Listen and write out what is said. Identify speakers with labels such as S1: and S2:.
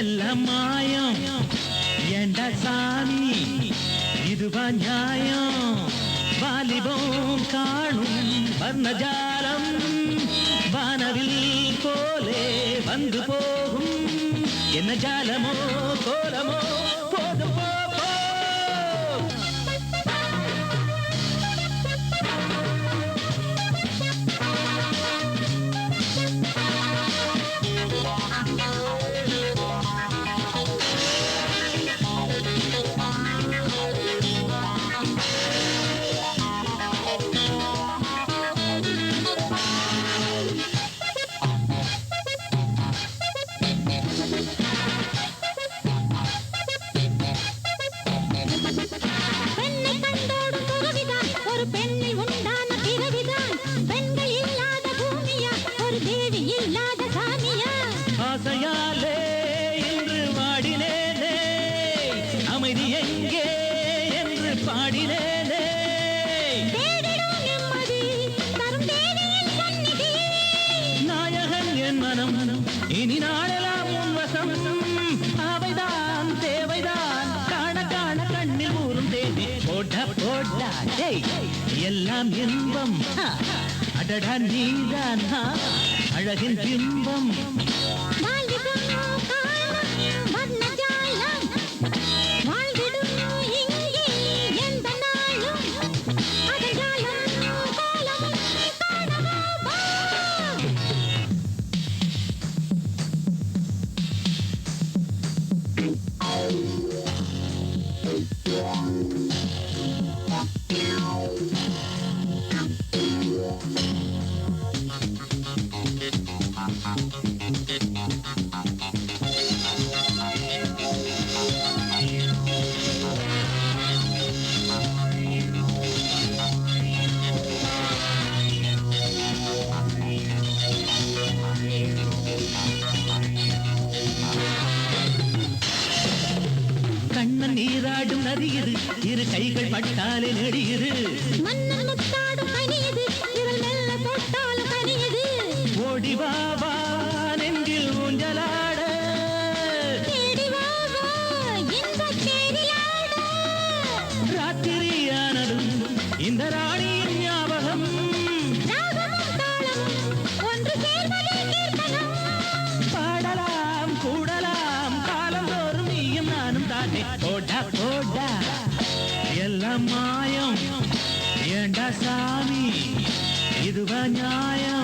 S1: எல்லாம் மாயம் ஏண்டா சாமி இதுவா நியாயம் வாலிபம் காணும் வர்ணஜாலம் வானவில் போலே வந்து போகும் என்ன ஜாலமோ கோலமோ போதும் போ ஆசையாலே இன்று வாடினேனே அமைதி எங்கே என்று பாடினேனே நாயகன் என் மனம் இனி நாளெல்லாம் உன் வசம் அவைதான் தேவைதான் காண காண கண்ணில் ஊறும் தேவி போட போடா எல்லாம் இன்பம் அடடா நீதான் அழகின் பிம்பம் கண்ணன் நீராடும் நதியுது இரு கைகள் பட்டாலே நெடியுது
S2: மன்னன் முத்தாடும் கனியுது இவள் மெல்ல தொட்டாலும் கனியுது
S1: ஓடி வா வா நெஞ்சில் ஊஞ்சலாட
S2: தேடி வா வா இன்பச் சேரிலாட
S1: ராத்திரியானதும் இந்த ராணியின் ஞாபகம்
S2: ராகமும் தாளமும் ஒன்று சேர்வதே கீர்த்தனம்
S1: பாடலாம் கூடலாம் காலந்தோறும் நீயும் நானும் தானே போடா போடா எல்லாம் மாயம் ஏண்டா சாமி இதுவா நியாயம்